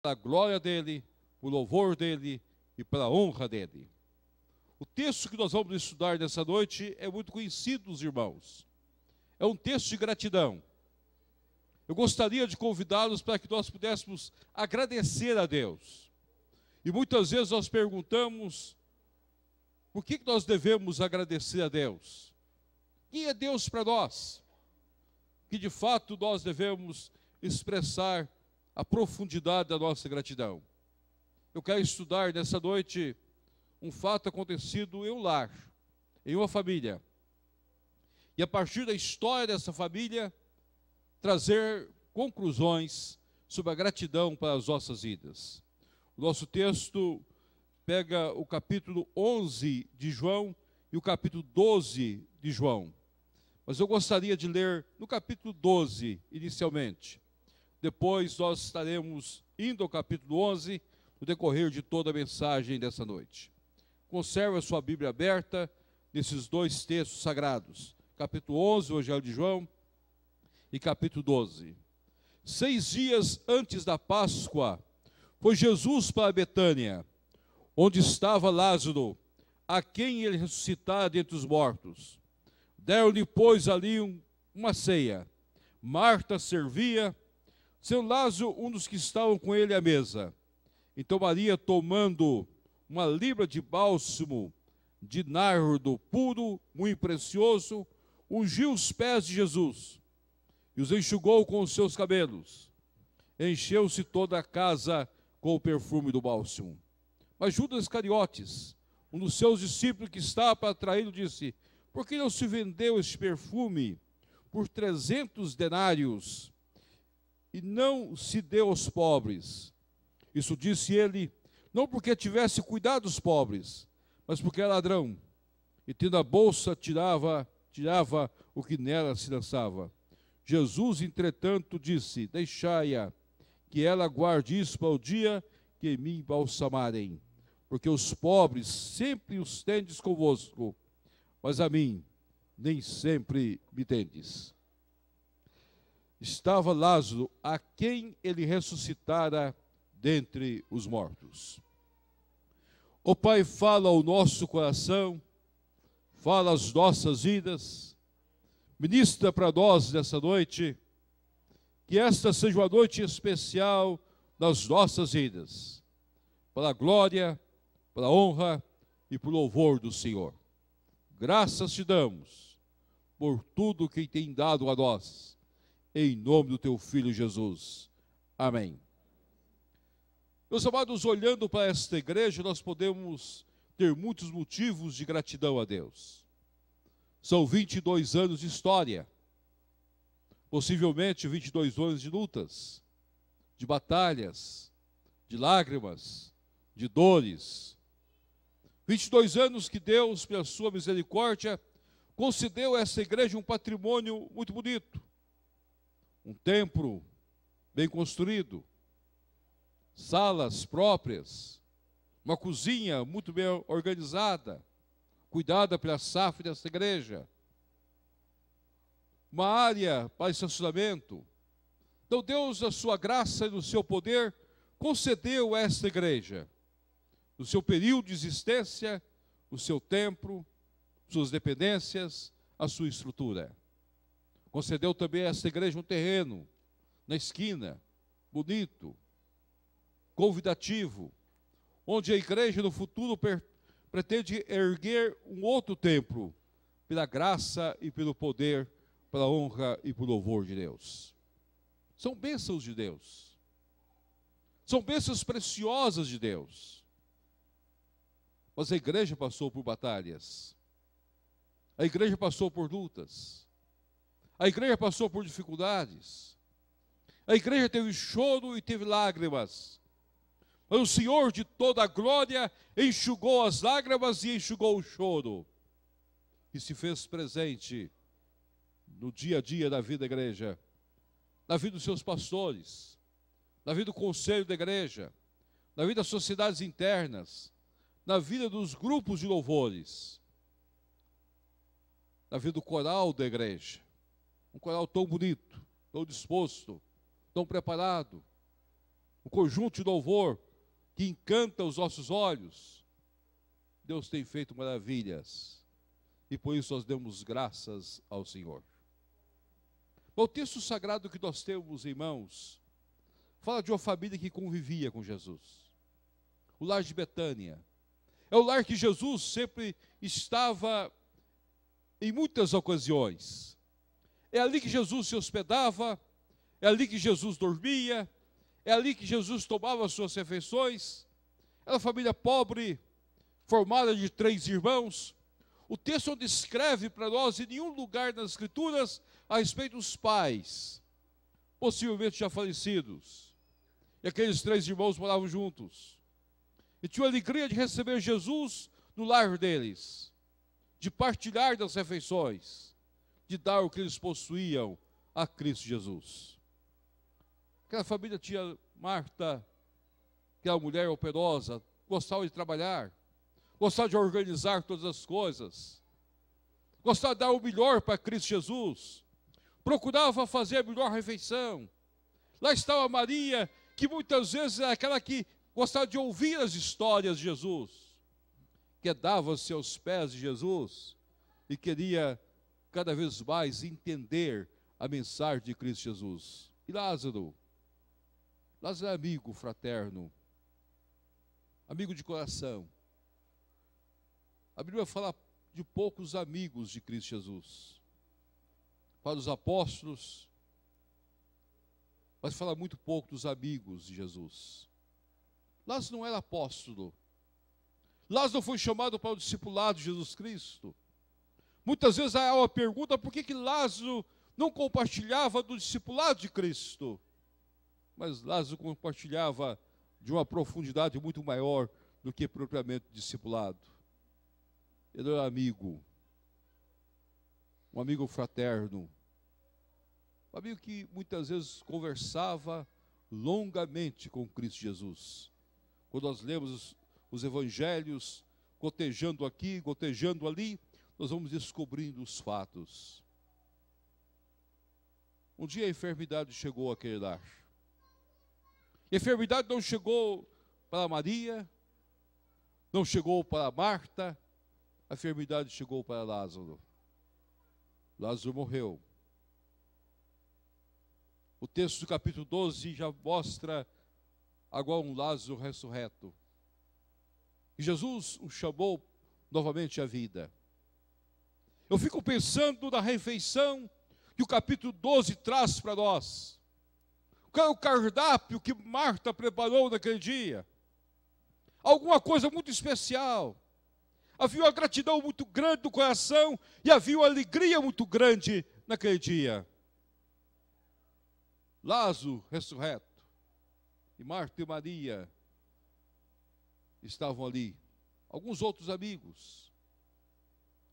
para a glória dele, para o louvor dele e para a honra dele. O texto que nós vamos estudar nessa noite é muito conhecido dos irmãos. É um texto de gratidão. Eu gostaria de convidá-los para que nós pudéssemos agradecer a Deus. E muitas vezes nós perguntamos, por que nós devemos agradecer a Deus? Quem é Deus para nós? Que de fato nós devemos expressar a profundidade da nossa gratidão. Eu quero estudar nessa noite um fato acontecido em um lar, em uma família. E a partir da história dessa família, trazer conclusões sobre a gratidão para as nossas vidas. O nosso texto pega o capítulo 11 de João e o capítulo 12 de João. Mas eu gostaria de ler no capítulo 12, inicialmente. Depois nós estaremos indo ao capítulo 11, no decorrer de toda a mensagem dessa noite. Conserve a sua Bíblia aberta nesses dois textos sagrados. Capítulo 11, o Evangelho de João, e capítulo 12. 6 dias antes da Páscoa, foi Jesus para Betânia, onde estava Lázaro, a quem ele ressuscitara dentre os mortos. Deram-lhe, pois, ali uma ceia. Marta servia, seu Lázaro, um dos que estavam com ele à mesa. Então Maria, tomando uma libra de bálsamo de nardo puro, muito precioso, ungiu os pés de Jesus e os enxugou com os seus cabelos. Encheu-se toda a casa com o perfume do bálsamo. Mas Judas Iscariotes, um dos seus discípulos que estava para traí-lo, disse: por que não se vendeu este perfume por 300 denários e não se deu aos pobres? Isso disse ele, não porque tivesse cuidado dos pobres, mas porque era ladrão, e tendo a bolsa tirava o que nela se lançava. Jesus, entretanto, disse: deixai-a, que ela guarde isso para o dia que me embalsamarem, porque os pobres sempre os tendes convosco, mas a mim nem sempre me tendes. Estava Lázaro, a quem ele ressuscitara dentre os mortos. O Pai fala ao nosso coração, fala às nossas vidas, ministra para nós nessa noite, que esta seja uma noite especial nas nossas vidas, para a glória, para a honra e para o louvor do Senhor. Graças te damos por tudo que tem dado a nós, em nome do teu Filho Jesus. Amém. Meus amados, olhando para esta igreja, nós podemos ter muitos motivos de gratidão a Deus. São 22 anos de história, possivelmente 22 anos de lutas, de batalhas, de lágrimas, de dores. 22 anos que Deus, pela sua misericórdia, concedeu a essa igreja um patrimônio muito bonito. Um templo bem construído, salas próprias, uma cozinha muito bem organizada, cuidada pela SAF dessa igreja, uma área para estacionamento. Então Deus, na sua graça e no seu poder, concedeu a esta igreja, no seu período de existência, o seu templo, suas dependências, a sua estrutura. Concedeu também a esta igreja um terreno, na esquina, bonito, convidativo, onde a igreja no futuro pretende erguer um outro templo, pela graça e pelo poder, pela honra e pelo louvor de Deus. São bênçãos de Deus. São bênçãos preciosas de Deus. Mas a igreja passou por batalhas. A igreja passou por lutas. A igreja passou por dificuldades. A igreja teve choro e teve lágrimas. Mas o Senhor de toda a glória enxugou as lágrimas e enxugou o choro. E se fez presente no dia a dia da vida da igreja, na vida dos seus pastores, na vida do conselho da igreja, na vida das sociedades internas, na vida dos grupos de louvores, na vida do coral da igreja. Um coral tão bonito, tão disposto, tão preparado, um conjunto de louvor que encanta os nossos olhos. Deus tem feito maravilhas, e por isso nós damos graças ao Senhor. O texto sagrado que nós temos em mãos fala de uma família que convivia com Jesus. O lar de Betânia é o lar que Jesus sempre estava em muitas ocasiões. É ali que Jesus se hospedava, é ali que Jesus dormia, é ali que Jesus tomava as suas refeições. Era uma família pobre, formada de 3 irmãos. O texto não descreve para nós em nenhum lugar nas Escrituras a respeito dos pais, possivelmente já falecidos. E aqueles 3 irmãos moravam juntos. E tinham a alegria de receber Jesus no lar deles, de partilhar das refeições, de dar o que eles possuíam a Cristo Jesus. Aquela família tinha Marta, que era uma mulher operosa, gostava de trabalhar, gostava de organizar todas as coisas, gostava de dar o melhor para Cristo Jesus, procurava fazer a melhor refeição. Lá estava Maria, que muitas vezes é aquela que gostava de ouvir as histórias de Jesus, quedava-se aos pés de Jesus e queria cada vez mais entender a mensagem de Cristo Jesus. E Lázaro é amigo fraterno, amigo de coração. A Bíblia fala de poucos amigos de Cristo Jesus. Para os apóstolos, mas fala muito pouco dos amigos de Jesus. Lázaro não era apóstolo. Lázaro foi chamado para o discipulado de Jesus Cristo. Muitas vezes há uma pergunta: por que Lázaro não compartilhava do discipulado de Cristo? Mas Lázaro compartilhava de uma profundidade muito maior do que propriamente discipulado. Ele era amigo, um amigo fraterno, um amigo que muitas vezes conversava longamente com Cristo Jesus. Quando nós lemos os evangelhos, gotejando aqui, gotejando ali, nós vamos descobrindo os fatos. Um dia a enfermidade chegou àquele lar. A enfermidade não chegou para Maria, não chegou para Marta, a enfermidade chegou para Lázaro. Lázaro morreu. O texto do capítulo 12 já mostra agora um Lázaro ressurreto. E Jesus o chamou novamente à vida. Eu fico pensando na refeição que o capítulo 12 traz para nós. Qual é o cardápio que Marta preparou naquele dia? Alguma coisa muito especial. Havia uma gratidão muito grande no coração e havia uma alegria muito grande naquele dia. Lázaro ressurreto, e Marta e Maria estavam ali. Alguns outros amigos.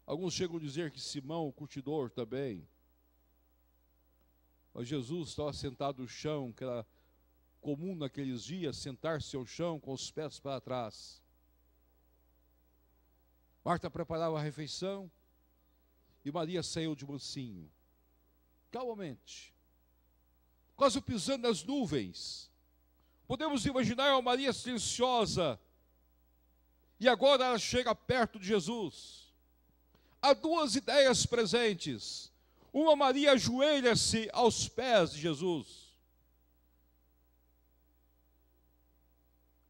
Alguns chegam a dizer que Simão, o curtidor, também. Mas Jesus estava sentado no chão, que era comum naqueles dias, sentar-se ao chão com os pés para trás. Marta preparava a refeição e Maria saiu de mansinho, calmamente, quase pisando nas nuvens. Podemos imaginar uma Maria silenciosa, e agora ela chega perto de Jesus. Há 2 ideias presentes. Uma, Maria ajoelha-se aos pés de Jesus.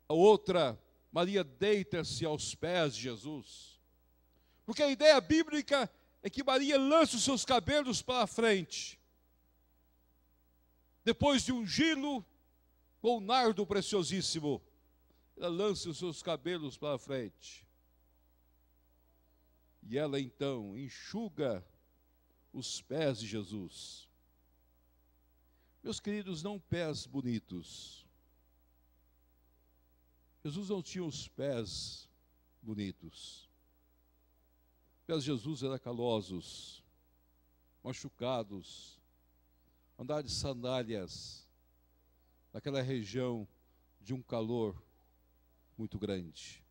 A outra, Maria deita-se aos pés de Jesus. Porque a ideia bíblica é que Maria lança os seus cabelos para a frente. Depois de ungí-lo com um nardo preciosíssimo, ela lança os seus cabelos para a frente. E ela então enxuga os pés de Jesus. Meus queridos, não pés bonitos. Jesus não tinha os pés bonitos. Os pés de Jesus eram calosos, machucados, andar de sandálias, naquela região de um calor muito grande.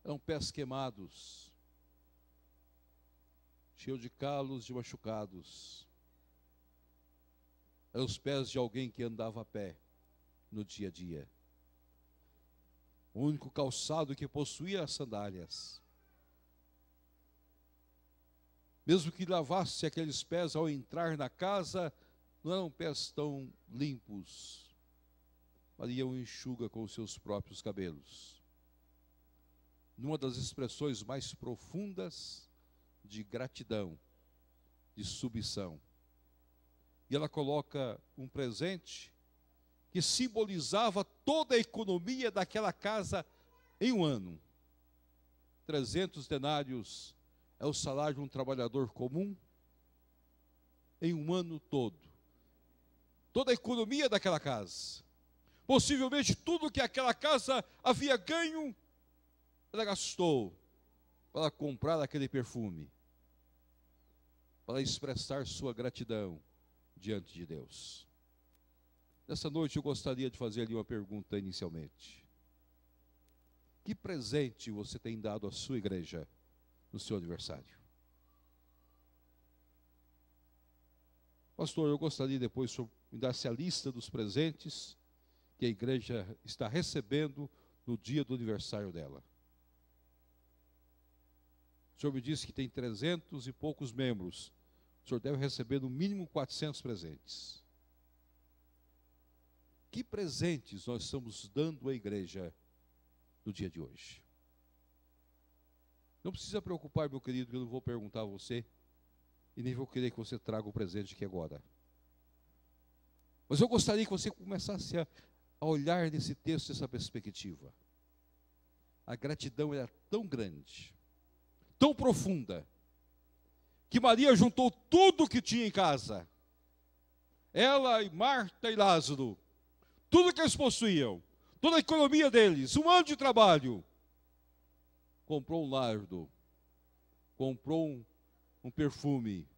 Eram pés queimados, cheios de calos, de machucados. Eram os pés de alguém que andava a pé, no dia a dia. O único calçado que possuía as sandálias. Mesmo que lavasse aqueles pés ao entrar na casa, não eram pés tão limpos. Maria o enxuga com os seus próprios cabelos. Numa das expressões mais profundas de gratidão, de submissão. E ela coloca um presente que simbolizava toda a economia daquela casa em um ano. 300 denários é o salário de um trabalhador comum em um ano todo. Toda a economia daquela casa. Possivelmente tudo que aquela casa havia ganho, ela gastou para comprar aquele perfume, para expressar sua gratidão diante de Deus. Nessa noite eu gostaria de fazer-lhe uma pergunta inicialmente. Que presente você tem dado à sua igreja no seu aniversário? Pastor, eu gostaria depois que o senhor me desse a lista dos presentes que a igreja está recebendo no dia do aniversário dela. O senhor me disse que tem 300 e poucos membros. O senhor deve receber no mínimo 400 presentes. Que presentes nós estamos dando à igreja no dia de hoje? Não precisa preocupar, meu querido, que eu não vou perguntar a você e nem vou querer que você traga o presente aqui agora. Mas eu gostaria que você começasse a olhar nesse texto, essa perspectiva. A gratidão era tão grande, tão profunda, que Maria juntou tudo o que tinha em casa. Ela e Marta e Lázaro, tudo que eles possuíam, toda a economia deles, um ano de trabalho, comprou um lardo, comprou um perfume,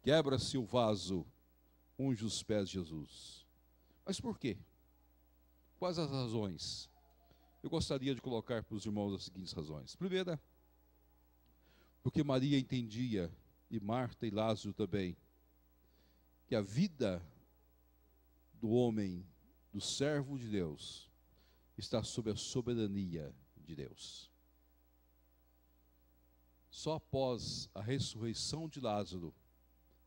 quebra-se o vaso, unge os pés de Jesus. Mas por quê? Quais as razões? Eu gostaria de colocar para os irmãos as seguintes razões. Primeira, porque Maria entendia, e Marta e Lázaro também, que a vida do homem, do servo de Deus, está sob a soberania de Deus. Só após a ressurreição de Lázaro,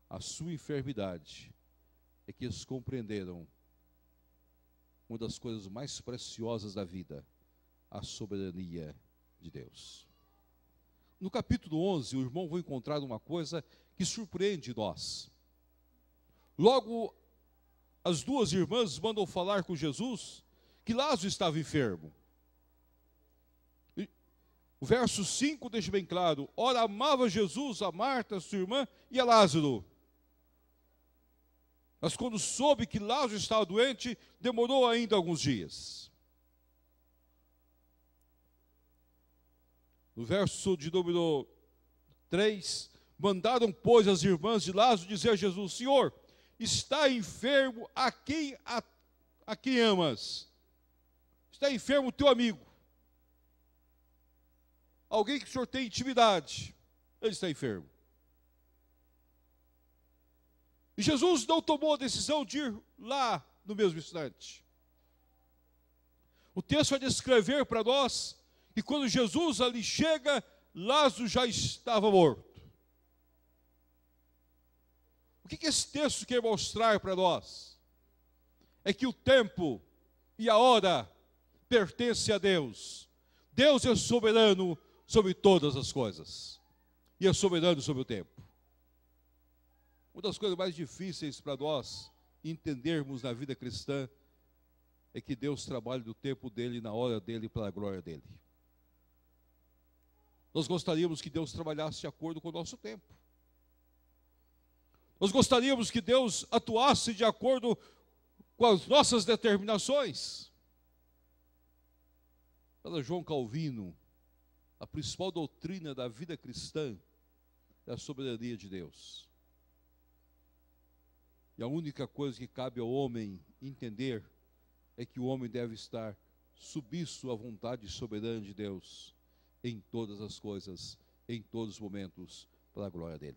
a sua enfermidade, é que eles compreenderam uma das coisas mais preciosas da vida, a soberania de Deus. No capítulo 11, o irmão vai encontrar uma coisa que surpreende nós. Logo, as duas irmãs mandam falar com Jesus que Lázaro estava enfermo. O verso 5 deixa bem claro: ora, amava Jesus a Marta, sua irmã, e a Lázaro. Mas quando soube que Lázaro estava doente, demorou ainda alguns dias. No verso de número 3, mandaram, pois, as irmãs de Lázaro dizer a Jesus: Senhor, está enfermo a quem amas? Está enfermo o teu amigo. Alguém que o senhor tem intimidade, ele está enfermo. E Jesus não tomou a decisão de ir lá no mesmo instante. O texto vai descrever para nós que quando Jesus ali chega, Lázaro já estava morto. O que esse texto quer mostrar para nós? É que o tempo e a hora pertencem a Deus. Deus é soberano sobre todas as coisas. E é soberano sobre o tempo. Uma das coisas mais difíceis para nós entendermos na vida cristã é que Deus trabalha no tempo dele, na hora dele, para a glória dele. Nós gostaríamos que Deus trabalhasse de acordo com o nosso tempo. Nós gostaríamos que Deus atuasse de acordo com as nossas determinações. Para João Calvino, a principal doutrina da vida cristã é a soberania de Deus. E a única coisa que cabe ao homem entender é que o homem deve estar submisso à vontade soberana de Deus em todas as coisas, em todos os momentos, para a glória dele.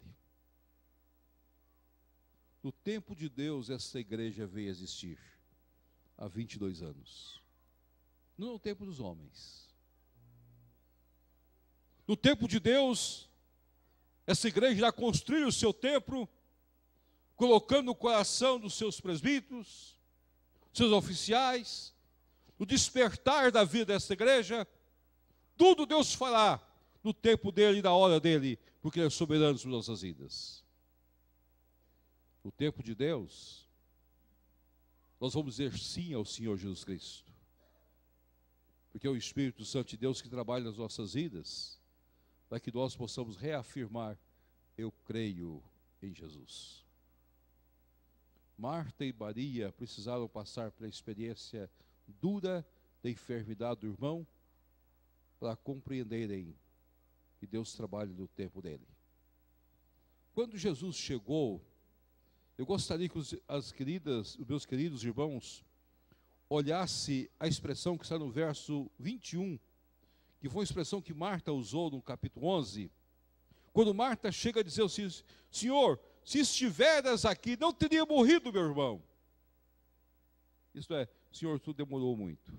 No tempo de Deus, essa igreja veio existir. há 22 anos. Não é o tempo dos homens. No tempo de Deus, essa igreja irá construir o seu templo, colocando no coração dos seus presbíteros, seus oficiais, no despertar da vida dessa igreja, tudo Deus fará no tempo dele e na hora dele, porque Ele é soberano sobre nossas vidas. No tempo de Deus, nós vamos dizer sim ao Senhor Jesus Cristo, porque é o Espírito Santo de Deus que trabalha nas nossas vidas, para que nós possamos reafirmar: eu creio em Jesus. Marta e Maria precisaram passar pela experiência dura da enfermidade do irmão para compreenderem que Deus trabalha no tempo dele. Quando Jesus chegou, eu gostaria que os meus queridos irmãos olhassem a expressão que está no verso 21, que foi uma expressão que Marta usou no capítulo 11, quando Marta chega a dizer assim: Senhor, se estiveras aqui, não teria morrido meu irmão. Isto é, Senhor, tu demorou muito.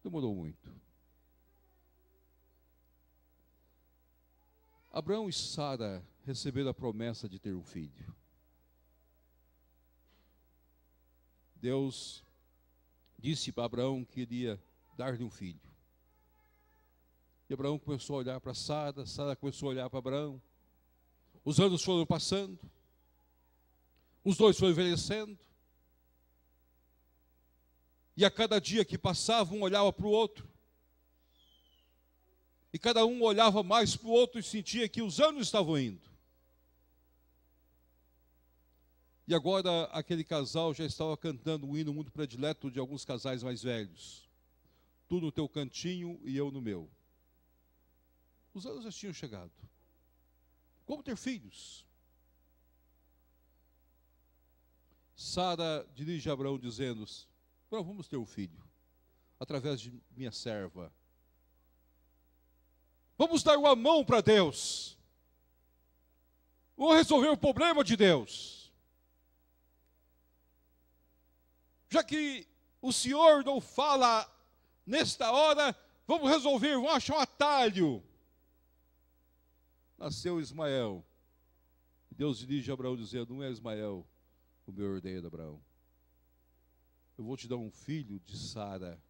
Demorou muito. Abraão e Sara receberam a promessa de ter um filho. Deus disse para Abraão que iria dar-lhe um filho. E Abraão começou a olhar para Sara, Sara começou a olhar para Abraão. Os anos foram passando, os dois foram envelhecendo, e a cada dia que passava, um olhava para o outro, e cada um olhava mais para o outro e sentia que os anos estavam indo. E agora aquele casal já estava cantando um hino muito predileto de alguns casais mais velhos: tu no teu cantinho e eu no meu. Os anos já tinham chegado. Como ter filhos? Sara dirige a Abraão dizendo: Abraão, vamos ter um filho, através de minha serva. Vamos dar uma mão para Deus. Vamos resolver o problema de Deus. Já que o Senhor não fala nesta hora, vamos resolver, vamos achar um atalho. Nasceu Ismael. Deus dirige a Abraão dizendo: não é Ismael o meu herdeiro, Abraão. Eu vou te dar um filho de Sara.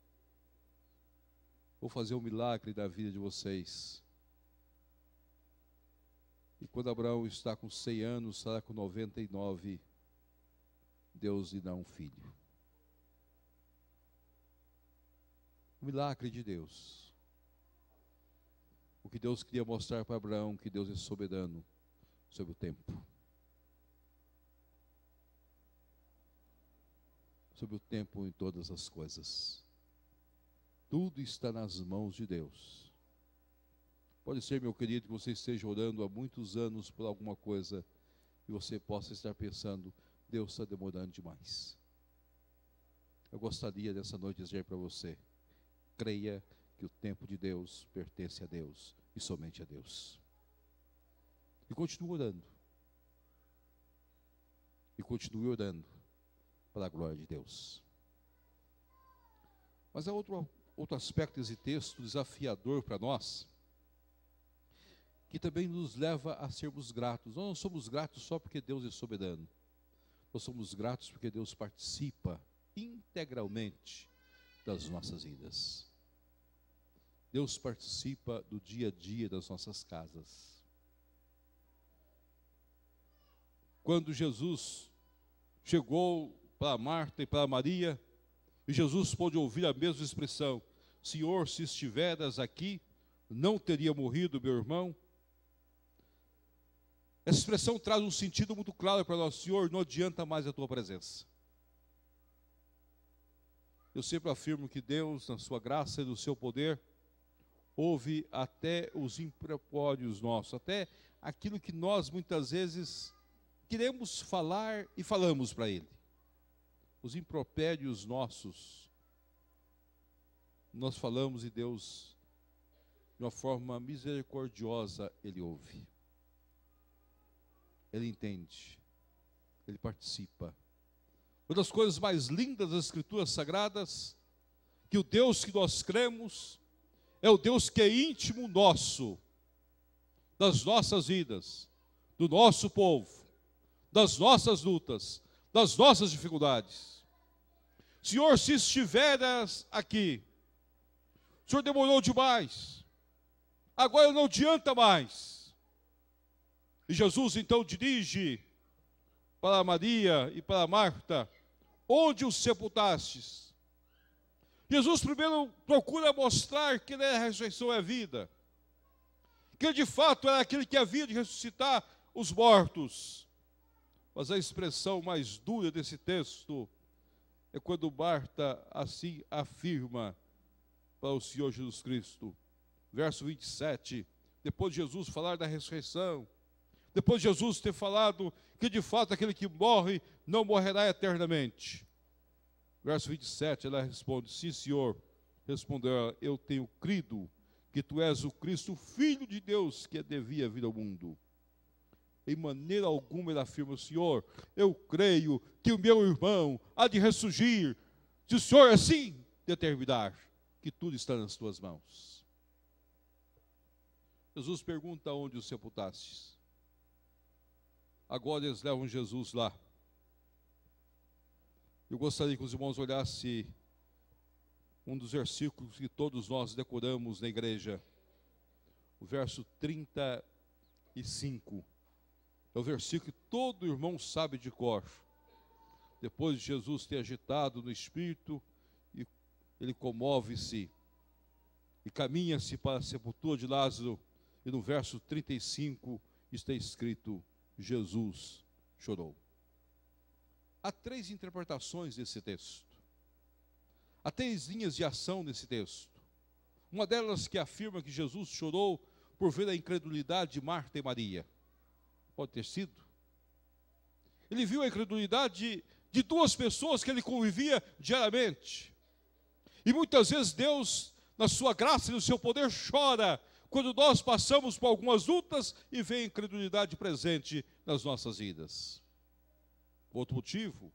Vou fazer um milagre na vida de vocês. E quando Abraão está com 100 anos, Sara com 99, Deus lhe dá um filho. O milagre de Deus. O que Deus queria mostrar para Abraão, que Deus é soberano sobre o tempo. Sobre o tempo em todas as coisas. Tudo está nas mãos de Deus. Pode ser, meu querido, que você esteja orando há muitos anos por alguma coisa e você possa estar pensando: Deus está demorando demais. Eu gostaria nessa noite de dizer para você: creia que o tempo de Deus pertence a Deus e somente a Deus. E continue orando. E continue orando para a glória de Deus. Mas há outro aspecto desse texto desafiador para nós, que também nos leva a sermos gratos. Nós não somos gratos só porque Deus é soberano. Nós somos gratos porque Deus participa integralmente das nossas vidas. Deus participa do dia a dia das nossas casas. Quando Jesus chegou para Marta e para Maria, e Jesus pôde ouvir a mesma expressão: Senhor, se estiveras aqui, não teria morrido meu irmão. Essa expressão traz um sentido muito claro para nós: Senhor, não adianta mais a tua presença. Eu sempre afirmo que Deus, na sua graça e no seu poder, ouve até os impropérios nossos, até aquilo que nós muitas vezes queremos falar e falamos para Ele. Os impropérios nossos, nós falamos e Deus, de uma forma misericordiosa, Ele ouve. Ele entende, Ele participa. Uma das coisas mais lindas das Escrituras Sagradas, que o Deus que nós cremos é o Deus que é íntimo nosso, das nossas vidas, do nosso povo, das nossas lutas, das nossas dificuldades. Senhor, se estiveres aqui, o Senhor demorou demais, agora não adianta mais. E Jesus então dirige para Maria e para Marta: onde os sepultastes? Jesus primeiro procura mostrar que ele é a ressurreição e a vida, que ele de fato era aquele que havia de ressuscitar os mortos. Mas a expressão mais dura desse texto é quando Marta assim afirma para o Senhor Jesus Cristo. Verso 27, depois de Jesus falar da ressurreição, depois de Jesus ter falado que de fato aquele que morre não morrerá eternamente. Verso 27, ela responde: sim, Senhor. Respondeu ela: eu tenho crido que tu és o Cristo, o Filho de Deus, que devia vir ao mundo. Em maneira alguma ele afirma: Senhor, eu creio que o meu irmão há de ressurgir, se o Senhor assim determinar, que tudo está nas tuas mãos. Jesus pergunta: onde os sepultastes? Agora eles levam Jesus lá. Eu gostaria que os irmãos olhassem um dos versículos que todos nós decoramos na igreja, o verso 35. É o versículo que todo irmão sabe de cor. Depois de Jesus ter agitado no espírito, ele comove-se e caminha-se para a sepultura de Lázaro. E no verso 35 está escrito: Jesus chorou. Há três interpretações desse texto. Há três linhas de ação nesse texto. Uma delas que afirma que Jesus chorou por ver a incredulidade de Marta e Maria. Pode ter sido. Ele viu a incredulidade de duas pessoas que ele convivia diariamente. E muitas vezes Deus, na sua graça e no seu poder, chora quando nós passamos por algumas lutas e vê a incredulidade presente nas nossas vidas. Outro motivo,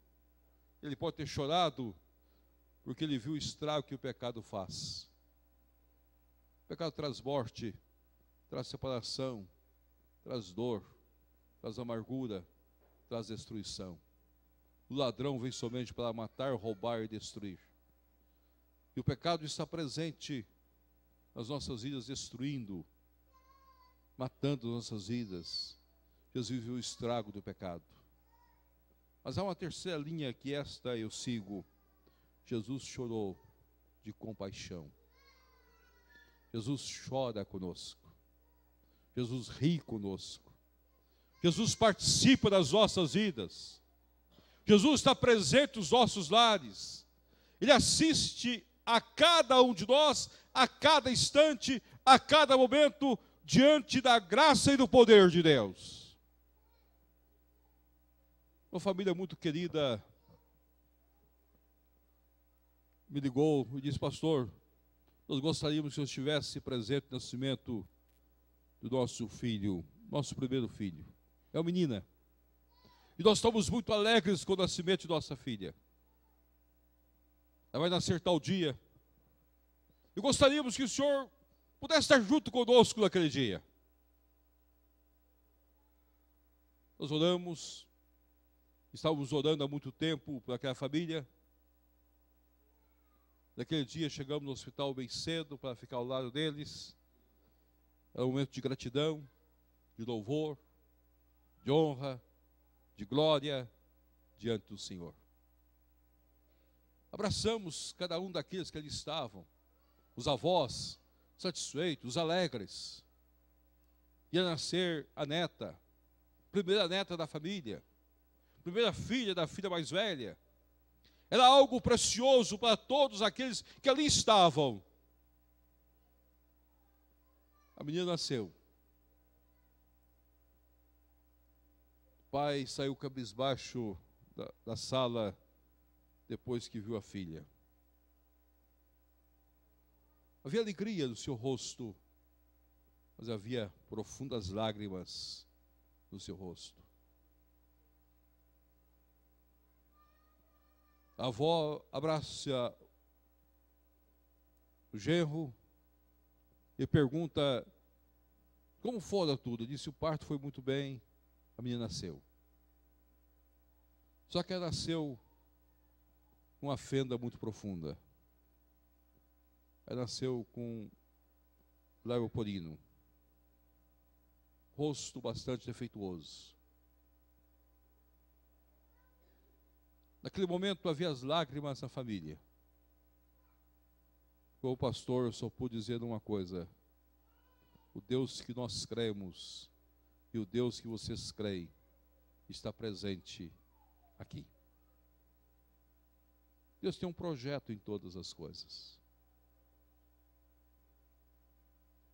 ele pode ter chorado porque ele viu o estrago que o pecado faz. O pecado traz morte, traz separação, traz dor, traz amargura, traz destruição. O ladrão vem somente para matar, roubar e destruir. E o pecado está presente nas nossas vidas, destruindo, matando nossas vidas. Jesus viu o estrago do pecado. Mas há uma terceira linha que esta eu sigo. Jesus chorou de compaixão. Jesus chora conosco. Jesus ri conosco. Jesus participa das nossas vidas. Jesus está presente nos nossos lares. Ele assiste a cada um de nós, a cada instante, a cada momento, diante da graça e do poder de Deus. Uma família muito querida me ligou e disse: pastor, nós gostaríamos que o senhor estivesse presente no nascimento do nosso filho, nosso primeiro filho. É uma menina. E nós estamos muito alegres com o nascimento de nossa filha. Ela vai nascer tal dia. E gostaríamos que o senhor pudesse estar junto conosco naquele dia. Nós oramos, estávamos orando há muito tempo para aquela família. Naquele dia chegamos no hospital bem cedo para ficar ao lado deles. Era um momento de gratidão, de louvor, de honra, de glória diante do Senhor. Abraçamos cada um daqueles que ali estavam, os avós, satisfeitos, alegres. Ia nascer a neta, primeira neta da família, primeira filha da filha mais velha. Era algo precioso para todos aqueles que ali estavam. A menina nasceu. O pai saiu cabisbaixo da sala depois que viu a filha. Havia alegria no seu rosto, mas havia profundas lágrimas no seu rosto. A avó abraça o genro e pergunta como fora tudo. Disse: o parto foi muito bem, a menina nasceu. Só que ela nasceu com uma fenda muito profunda. Ela nasceu com lábio leporino, rosto bastante defeituoso. Naquele momento havia as lágrimas na família. Como pastor, eu só pude dizer uma coisa: o Deus que nós cremos e o Deus que vocês creem está presente aqui. Deus tem um projeto em todas as coisas.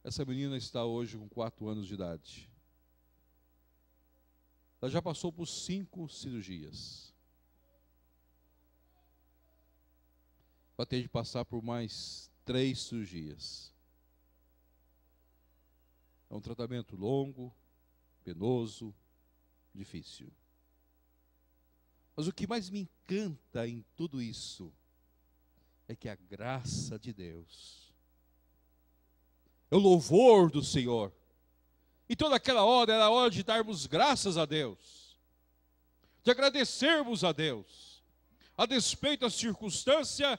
Essa menina está hoje com 4 anos de idade. Ela já passou por 5 cirurgias. Vai ter de passar por mais 3 cirurgias. É um tratamento longo, penoso, difícil. Mas o que mais me encanta em tudo isso é que a graça de Deus, é o louvor do Senhor. E toda aquela hora era a hora de darmos graças a Deus, de agradecermos a Deus. A despeito da circunstância,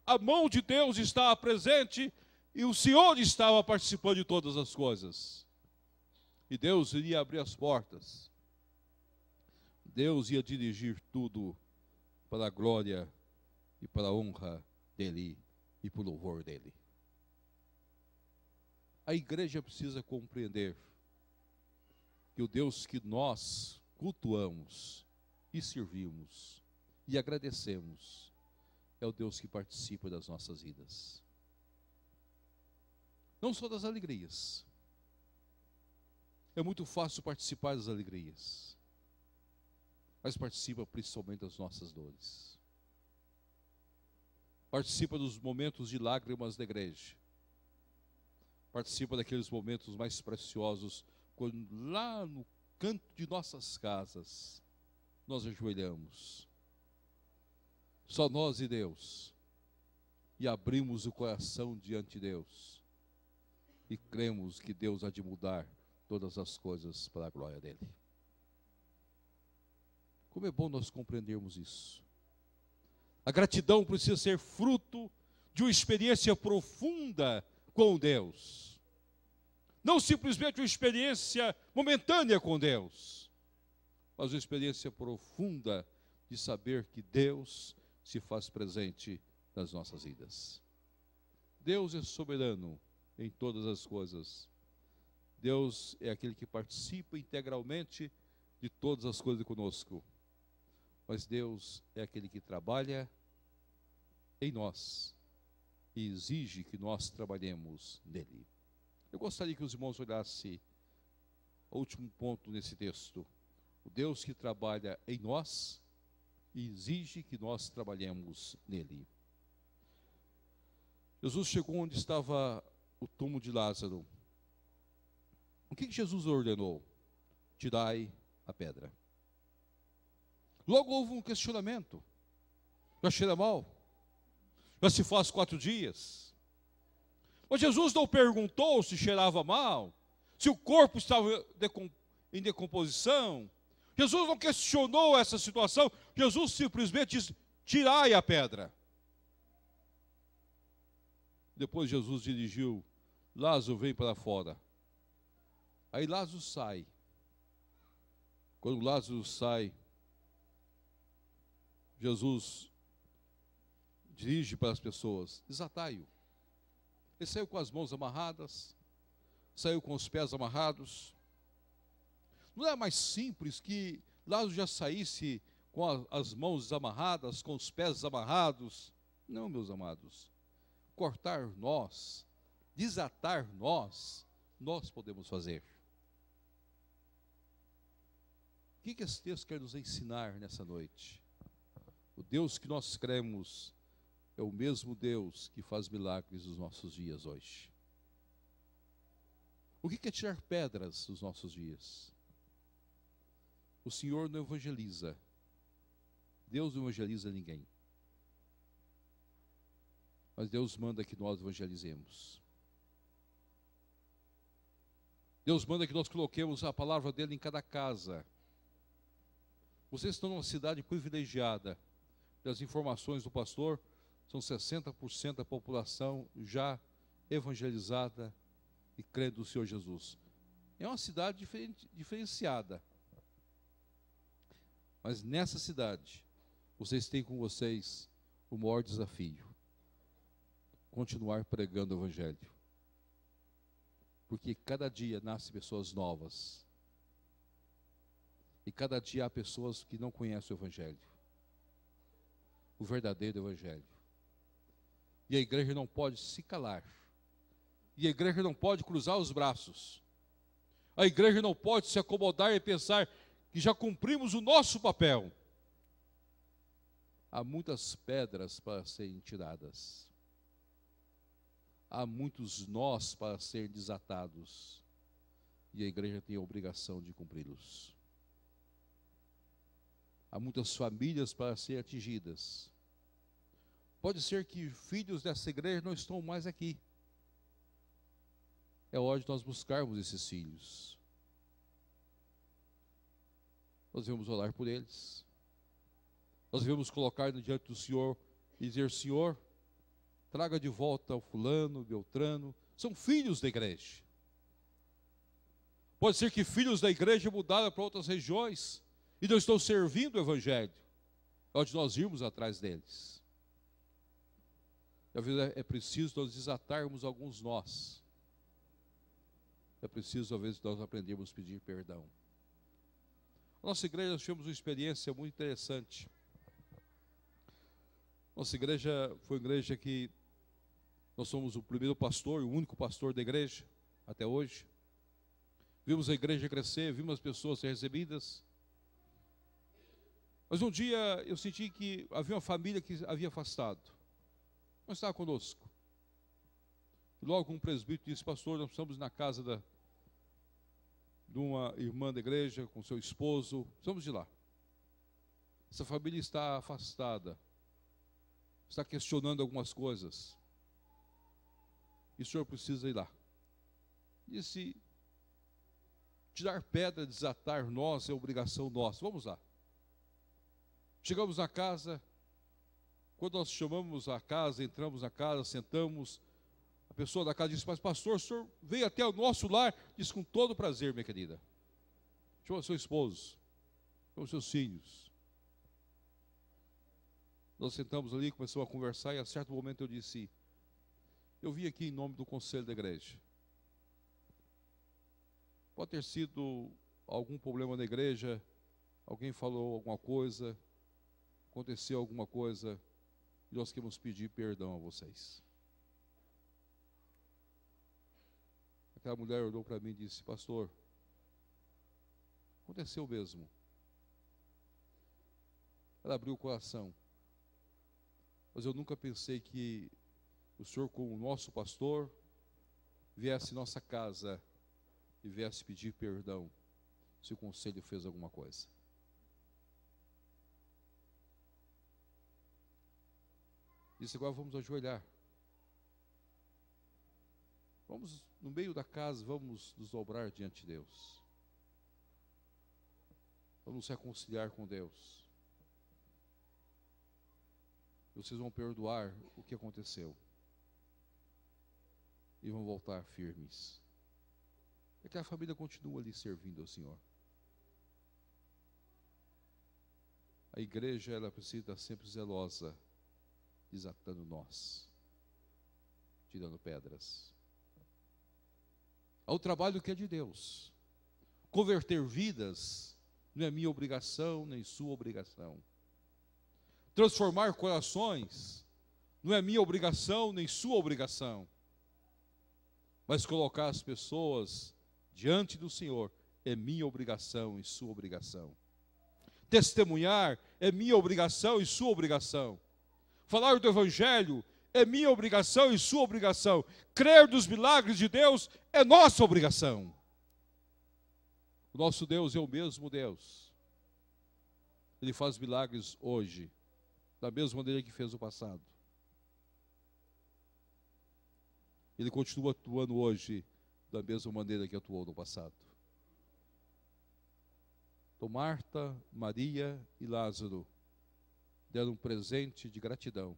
a mão de Deus estava presente e o Senhor estava participando de todas as coisas. E Deus iria abrir as portas. Deus ia dirigir tudo para a glória e para a honra dEle e para o louvor dEle. A igreja precisa compreender que o Deus que nós cultuamos e servimos e agradecemos é o Deus que participa das nossas vidas. Não só das alegrias. É muito fácil participar das alegrias, mas participa principalmente das nossas dores. Participa dos momentos de lágrimas da igreja. Participa daqueles momentos mais preciosos, quando lá no canto de nossas casas, nós ajoelhamos. Só nós e Deus. E abrimos o coração diante de Deus. E cremos que Deus há de mudar todas as coisas para a glória dEle. Como é bom nós compreendermos isso. A gratidão precisa ser fruto de uma experiência profunda com Deus. Não simplesmente uma experiência momentânea com Deus, mas uma experiência profunda de saber que Deus se faz presente nas nossas vidas. Deus é soberano em todas as coisas. Deus é aquele que participa integralmente de todas as coisas conosco. Mas Deus é aquele que trabalha em nós e exige que nós trabalhemos nele. Eu gostaria que os irmãos olhassem o último ponto nesse texto. O Deus que trabalha em nós e exige que nós trabalhemos nele. Jesus chegou onde estava o túmulo de Lázaro. O que Jesus ordenou? Tirai a pedra. Logo houve um questionamento. Já cheira mal? Já se faz 4 dias? Mas Jesus não perguntou se cheirava mal, se o corpo estava em decomposição. Jesus não questionou essa situação. Jesus simplesmente disse: tirai a pedra. Depois Jesus dirigiu: Lázaro, vem para fora. Aí Lázaro sai. Quando Lázaro sai, Jesus dirige para as pessoas: desatai-o. Ele saiu com as mãos amarradas, saiu com os pés amarrados. Não é mais simples que Lázaro já saísse com as mãos desamarradas, com os pés desamarrados? Não, meus amados. Cortar nós, desatar nós podemos fazer. O que esse texto quer nos ensinar nessa noite? O Deus que nós cremos é o mesmo Deus que faz milagres nos nossos dias hoje. O que é tirar pedras dos nossos dias? O Senhor não evangeliza. Deus não evangeliza ninguém. Mas Deus manda que nós evangelizemos. Deus manda que nós coloquemos a palavra dele em cada casa. Vocês estão numa cidade privilegiada. Pelas informações do pastor, são 60% da população já evangelizada e crendo no Senhor Jesus. É uma cidade diferenciada. Mas nessa cidade, vocês têm com vocês o maior desafio: continuar pregando o Evangelho. Porque cada dia nascem pessoas novas. E cada dia há pessoas que não conhecem o Evangelho. O verdadeiro Evangelho. E a igreja não pode se calar. E a igreja não pode cruzar os braços. A igreja não pode se acomodar e pensar que já cumprimos o nosso papel. Há muitas pedras para serem tiradas. Há muitos nós para serem desatados. E a igreja tem a obrigação de cumpri-los. Há muitas famílias para serem atingidas. Pode ser que filhos dessa igreja não estão mais aqui. É hora de nós buscarmos esses filhos. Nós devemos orar por eles. Nós devemos colocar diante do Senhor e dizer: Senhor, traga de volta o fulano, Beltrano. São filhos da igreja. Pode ser que filhos da igreja mudaram para outras regiões e não estão servindo o Evangelho. É hora de nós irmos atrás deles. E às vezes é preciso nós desatarmos alguns nós. É preciso, às vezes, nós aprendermos a pedir perdão. Na nossa igreja nós tivemos uma experiência muito interessante. Nossa igreja foi uma igreja que nós somos o primeiro pastor, o único pastor da igreja, até hoje. Vimos a igreja crescer, vimos as pessoas ser recebidas. Mas um dia eu senti que havia uma família que havia afastado. Não estava conosco. E logo um presbítero disse: pastor, nós estamos na casa de uma irmã da igreja, com seu esposo, precisamos de lá. Essa família está afastada, está questionando algumas coisas, e o senhor precisa ir lá. Disse: tirar pedra, desatar nós é obrigação nossa, vamos lá. Chegamos na casa. Quando nós chamamos a casa, entramos na casa, sentamos, a pessoa da casa disse: mas pastor, o senhor veio até o nosso lar? Disse: com todo prazer, minha querida. Chama seu esposo, chama seus filhos. Nós sentamos ali, começamos a conversar, e a certo momento eu disse: eu vim aqui em nome do conselho da igreja. Pode ter sido algum problema na igreja, alguém falou alguma coisa, aconteceu alguma coisa, e nós queremos pedir perdão a vocês. Aquela mulher olhou para mim e disse: pastor, aconteceu mesmo. Ela abriu o coração. Mas eu nunca pensei que o senhor, como nosso pastor, viesse em nossa casa e viesse pedir perdão se o conselho fez alguma coisa. Disse: agora vamos ajoelhar. Vamos, no meio da casa, vamos nos dobrar diante de Deus. Vamos nos reconciliar com Deus. Vocês vão perdoar o que aconteceu. E vão voltar firmes. É que a família continua ali servindo ao Senhor. A igreja, ela precisa estar sempre zelosa, desatando nós, tirando pedras. Há o trabalho que é de Deus. Converter vidas não é minha obrigação, nem sua obrigação. Transformar corações não é minha obrigação, nem sua obrigação. Mas colocar as pessoas diante do Senhor é minha obrigação e sua obrigação. Testemunhar é minha obrigação e sua obrigação. Falar do Evangelho é minha obrigação e sua obrigação. Crer nos milagres de Deus é nossa obrigação. O nosso Deus é o mesmo Deus. Ele faz milagres hoje, da mesma maneira que fez no passado. Ele continua atuando hoje da mesma maneira que atuou no passado. Então, Marta, Maria e Lázaro deram um presente de gratidão,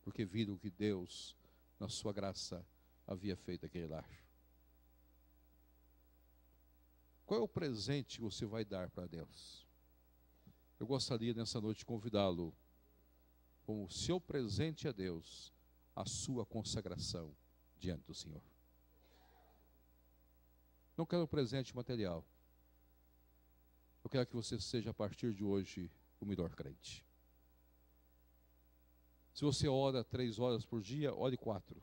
porque viram que Deus, na sua graça, havia feito aquele lar. Qual é o presente que você vai dar para Deus? Eu gostaria nessa noite de convidá-lo, como seu presente a Deus, a sua consagração diante do Senhor. Não quero um presente material. Eu quero que você seja, a partir de hoje, o melhor crente. Se você ora 3 horas por dia, ore 4.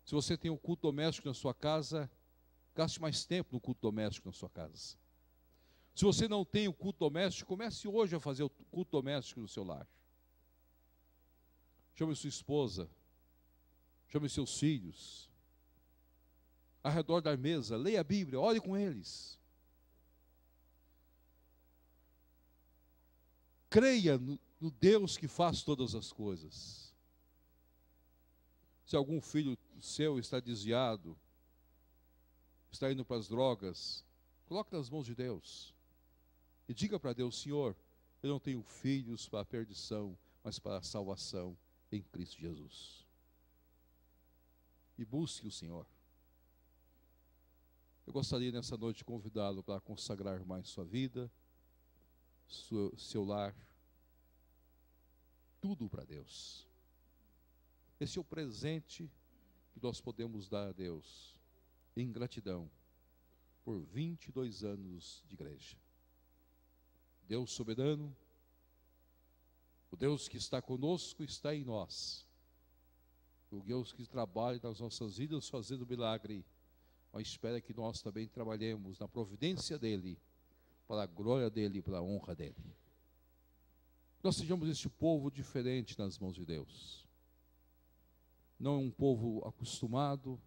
Se você tem um culto doméstico na sua casa, gaste mais tempo no culto doméstico na sua casa. Se você não tem o culto doméstico, comece hoje a fazer o culto doméstico no seu lar. Chame sua esposa, chame seus filhos, ao redor da mesa, leia a Bíblia, ore com eles. Creia no Deus que faz todas as coisas. Se algum filho seu está desviado, está indo para as drogas, coloque nas mãos de Deus. E diga para Deus: Senhor, eu não tenho filhos para a perdição, mas para a salvação em Cristo Jesus. E busque o Senhor. Eu gostaria nessa noite de convidá-lo para consagrar mais sua vida, seu lar, tudo para Deus. Esse é o presente que nós podemos dar a Deus, em gratidão, por 22 anos de igreja. Deus soberano, o Deus que está conosco, está em nós. O Deus que trabalha nas nossas vidas fazendo milagre, mas espera que nós também trabalhemos na providência dEle, para a glória dEle e para a honra dEle. Nós sejamos este povo diferente nas mãos de Deus. Não um povo acostumado,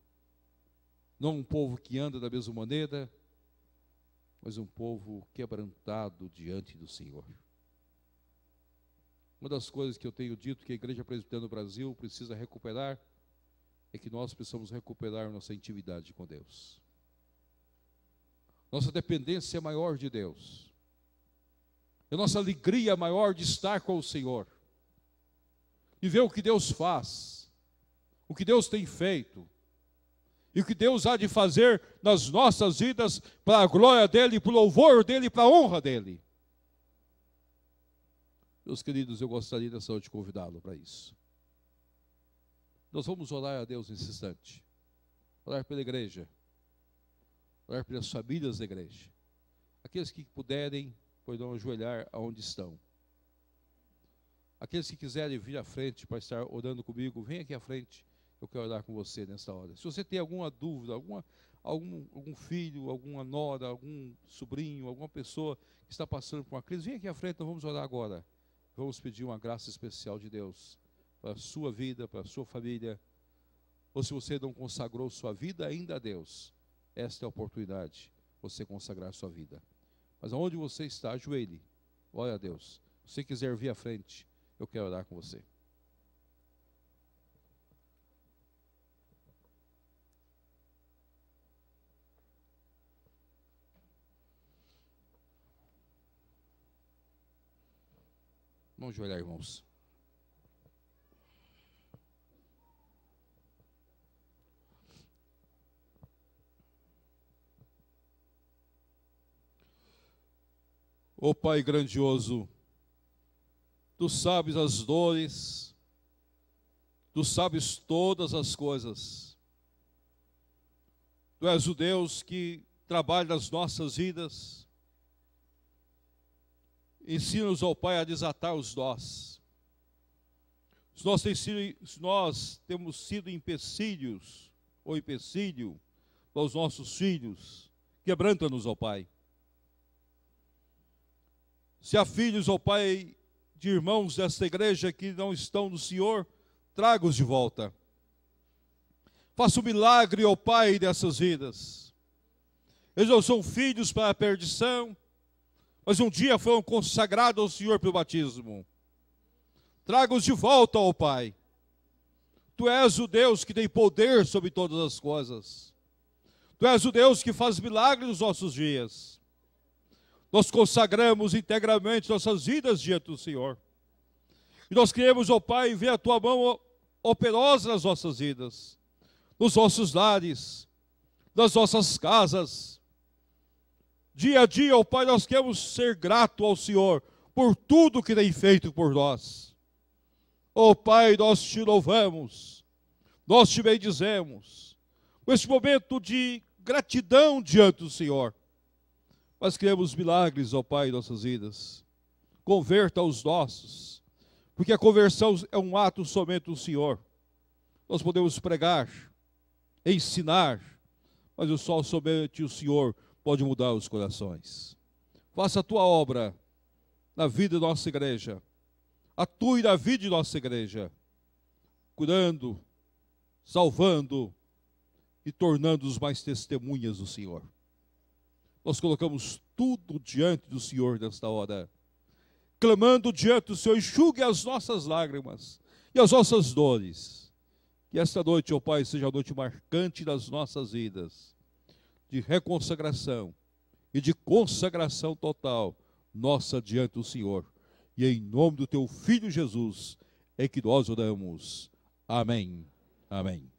não um povo que anda da mesma maneira, mas um povo quebrantado diante do Senhor. Uma das coisas que eu tenho dito que a Igreja Presbiteriana do Brasil precisa recuperar é que nós precisamos recuperar nossa intimidade com Deus. Nossa dependência é maior de Deus. A nossa alegria é maior de estar com o Senhor. E ver o que Deus faz, o que Deus tem feito, e o que Deus há de fazer nas nossas vidas para a glória dEle, para o louvor dEle, para a honra dEle. Meus queridos, eu gostaria dessa noite de convidá-lo para isso. Nós vamos orar a Deus nesse instante. Orar pela igreja. Orar pelas famílias da igreja. Aqueles que puderem, poderão ajoelhar aonde estão. Aqueles que quiserem vir à frente para estar orando comigo, vem aqui à frente. Eu quero orar com você nessa hora. Se você tem alguma dúvida, algum filho, alguma nora, algum sobrinho, alguma pessoa que está passando por uma crise, vem aqui à frente, nós vamos orar agora. Vamos pedir uma graça especial de Deus para a sua vida, para a sua família. Ou se você não consagrou sua vida ainda a Deus, esta é a oportunidade, você consagrar sua vida. Mas aonde você está, ajoelhe, ore a Deus. Se você quiser vir à frente, eu quero orar com você. Vamos ajoelhar, irmãos. Ó Pai grandioso, Tu sabes as dores, Tu sabes todas as coisas. Tu és o Deus que trabalha nas nossas vidas. Ensina-nos, ó Pai, a desatar os nós. Se nós temos sido empecilhos, ou empecilho, para os nossos filhos, quebranta-nos, ó Pai. Se há filhos, ó Pai, de irmãos desta igreja que não estão no Senhor, traga-os de volta. Faça um milagre, ó Pai, dessas vidas. Eles não são filhos para a perdição, mas um dia foram consagrados ao Senhor pelo batismo. Traga-os de volta, ó Pai. Tu és o Deus que tem poder sobre todas as coisas. Tu és o Deus que faz milagres nos nossos dias. Nós consagramos integralmente nossas vidas diante do Senhor. E nós queremos, ó Pai, ver a Tua mão operosa nas nossas vidas, nos nossos lares, nas nossas casas. Dia a dia, ó Pai, nós queremos ser grato ao Senhor por tudo que tem feito por nós. Ó Pai, nós te louvamos, nós te bendizemos, com esse momento de gratidão diante do Senhor. Mas queremos milagres, ó Pai, em nossas vidas. Converta os nossos, porque a conversão é um ato somente do Senhor. Nós podemos pregar, ensinar, mas só somente o Senhor pode mudar os corações. Faça a Tua obra na vida da nossa igreja. Atue na vida de nossa igreja, curando, salvando e tornando-os mais testemunhas do Senhor. Nós colocamos tudo diante do Senhor nesta hora, clamando diante do Senhor, enxugue as nossas lágrimas e as nossas dores. Que esta noite, ó Pai, seja a noite marcante das nossas vidas, de reconsagração e de consagração total nossa diante do Senhor. E em nome do Teu Filho Jesus é que nós oramos. Amém. Amém.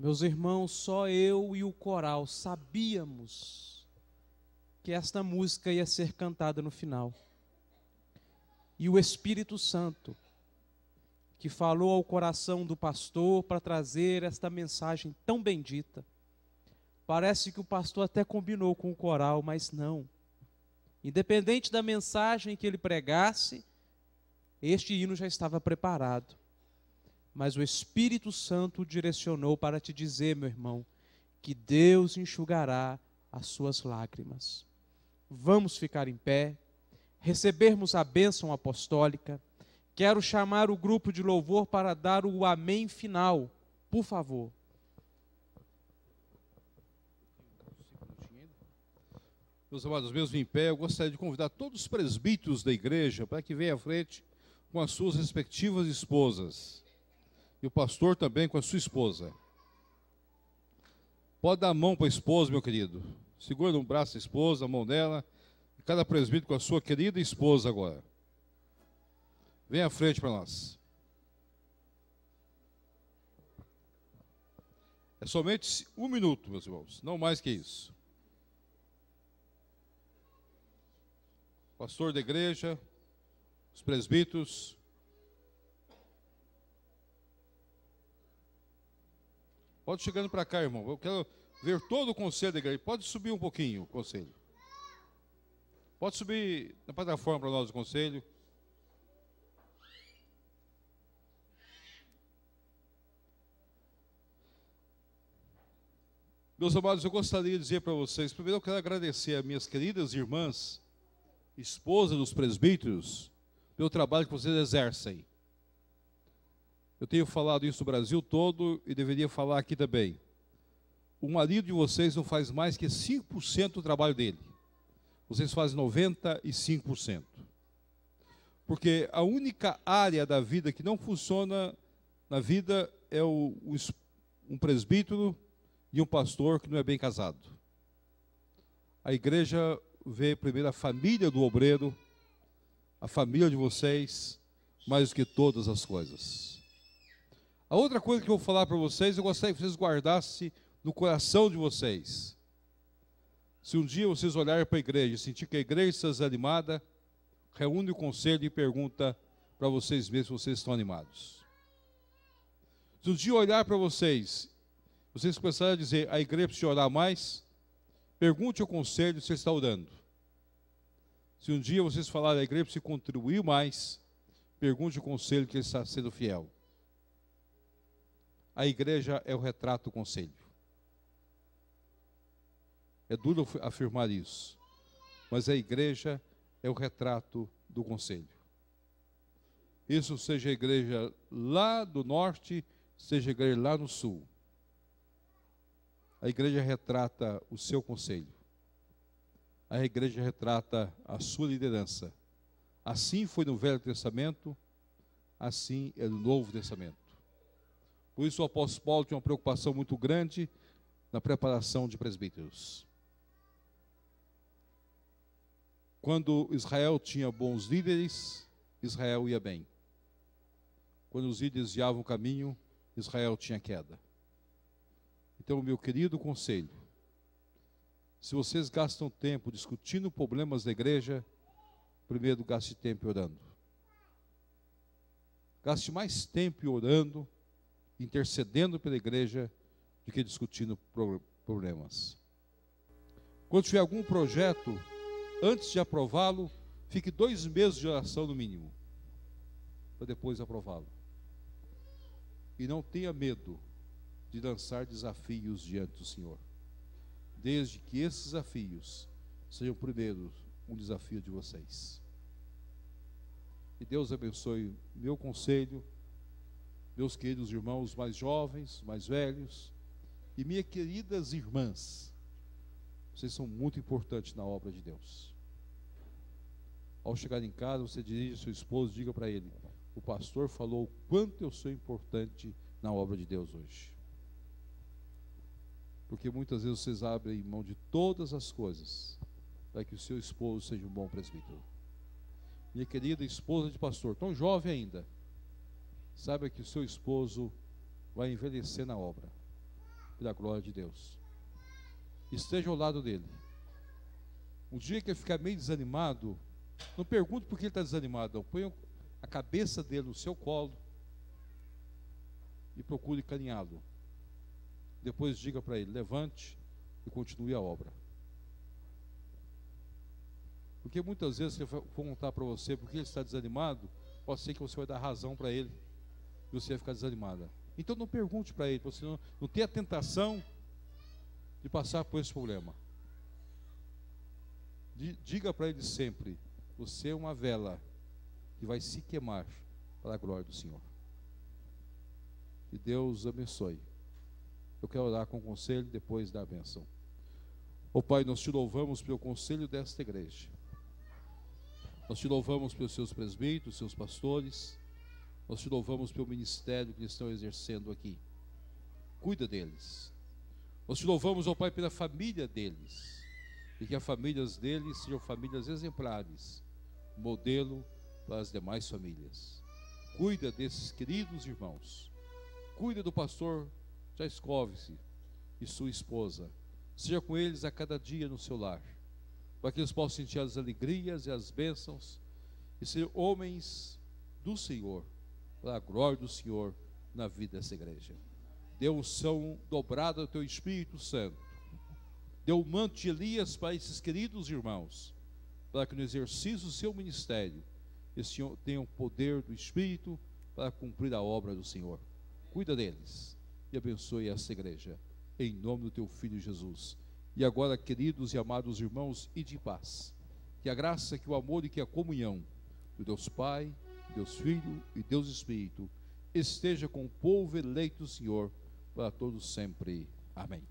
Meus irmãos, só eu e o coral sabíamos que esta música ia ser cantada no final. E o Espírito Santo, que falou ao coração do pastor para trazer esta mensagem tão bendita, parece que o pastor até combinou com o coral, mas não. Independente da mensagem que ele pregasse, este hino já estava preparado. Mas o Espírito Santo o direcionou para te dizer, meu irmão, que Deus enxugará as suas lágrimas. Vamos ficar em pé, recebermos a bênção apostólica. Quero chamar o grupo de louvor para dar o amém final, por favor. Meus amados, mesmo em pé, eu gostaria de convidar todos os presbíteros da igreja para que venham à frente com as suas respectivas esposas. E o pastor também com a sua esposa. Pode dar a mão para a esposa, meu querido. Segura no braço da esposa, a mão dela. E cada presbítero com a sua querida esposa agora. Vem à frente para nós. É somente 1 minuto, meus irmãos. Não mais que isso. Pastor da igreja, os presbíteros. Pode chegando para cá, irmão. Eu quero ver todo o conselho da igreja. Pode subir um pouquinho o conselho. Pode subir na plataforma para nós o conselho. Meus amados, eu gostaria de dizer para vocês, primeiro eu quero agradecer a minhas queridas irmãs, esposas dos presbíteros, pelo trabalho que vocês exercem. Eu tenho falado isso no Brasil todo e deveria falar aqui também. O marido de vocês não faz mais que 5% do trabalho dele. Vocês fazem 95%. Porque a única área da vida que não funciona na vida é um presbítero e um pastor que não é bem casado. A igreja vê primeiro a família do obreiro, a família de vocês, mais do que todas as coisas. A outra coisa que eu vou falar para vocês, eu gostaria que vocês guardassem no coração de vocês. Se um dia vocês olharem para a igreja e sentir que a igreja está desanimada, reúne o conselho e pergunta para vocês mesmos se vocês estão animados. Se um dia olhar para vocês começarem a dizer, a igreja precisa orar mais, pergunte ao conselho se você está orando. Se um dia vocês falarem, a igreja precisa contribuir mais, pergunte ao conselho que ele está sendo fiel. A igreja é o retrato do conselho. É duro afirmar isso, mas a igreja é o retrato do conselho. Isso seja a igreja lá do norte, seja a igreja lá no sul. A igreja retrata o seu conselho. A igreja retrata a sua liderança. Assim foi no Velho Testamento, assim é no Novo Testamento. Por isso o apóstolo Paulo tinha uma preocupação muito grande na preparação de presbíteros. Quando Israel tinha bons líderes, Israel ia bem. Quando os líderes desviavam o caminho, Israel tinha queda. Então, meu querido conselho, se vocês gastam tempo discutindo problemas da igreja, primeiro gaste tempo orando. Gaste mais tempo orando, intercedendo pela igreja, do que discutindo problemas. Quando tiver algum projeto, antes de aprová-lo, fique 2 meses de oração no mínimo, para depois aprová-lo. E não tenha medo de lançar desafios diante do Senhor, desde que esses desafios sejam primeiro um desafio de vocês. Que Deus abençoe meu conselho, meus queridos irmãos mais jovens, mais velhos, e minhas queridas irmãs. Vocês são muito importantes na obra de Deus. Ao chegar em casa, você dirige ao seu esposo, diga para ele, o pastor falou o quanto eu sou importante na obra de Deus hoje. Porque muitas vezes vocês abrem mão de todas as coisas para que o seu esposo seja um bom presbítero. Minha querida esposa de pastor, tão jovem ainda, saiba que o seu esposo vai envelhecer na obra. pela glória de Deus. Esteja ao lado dele. Um dia que ele ficar meio desanimado, não pergunte por que ele está desanimado, não. Põe a cabeça dele no seu colo e procure carinhá-lo. Depois diga para ele, levante e continue a obra. Porque muitas vezes, se eu for contar para você porque ele está desanimado, pode ser que você vai dar razão para ele e você vai ficar desanimada. Então não pergunte para ele, você não tem a tentação de passar por esse problema. Diga para ele sempre, você é uma vela que vai se queimar para a glória do Senhor. Que Deus abençoe. Eu quero orar com o conselho depois da bênção. Ó Pai, nós te louvamos pelo conselho desta igreja. Nós te louvamos pelos seus presbíteros, seus pastores. Nós te louvamos pelo ministério que eles estão exercendo aqui. Cuida deles. Nós te louvamos, ó Pai, pela família deles. E que as famílias deles sejam famílias exemplares, modelo para as demais famílias. Cuida desses queridos irmãos. Cuida do pastor Jaiskovski e sua esposa. Seja com eles a cada dia no seu lar, para que eles possam sentir as alegrias e as bênçãos e ser homens do Senhor, para a glória do Senhor na vida dessa igreja. Dê unção dobrada ao teu Espírito Santo. Dê o manto de Elias para esses queridos irmãos, para que no exercício do seu ministério eles tenham o poder do Espírito para cumprir a obra do Senhor. Cuida deles e abençoe essa igreja, em nome do teu Filho Jesus. E agora, queridos e amados irmãos, ide em paz. Que a graça, que o amor e que a comunhão do Deus Pai, Deus Filho e Deus Espírito esteja com o povo eleito do Senhor para todos sempre. Amém.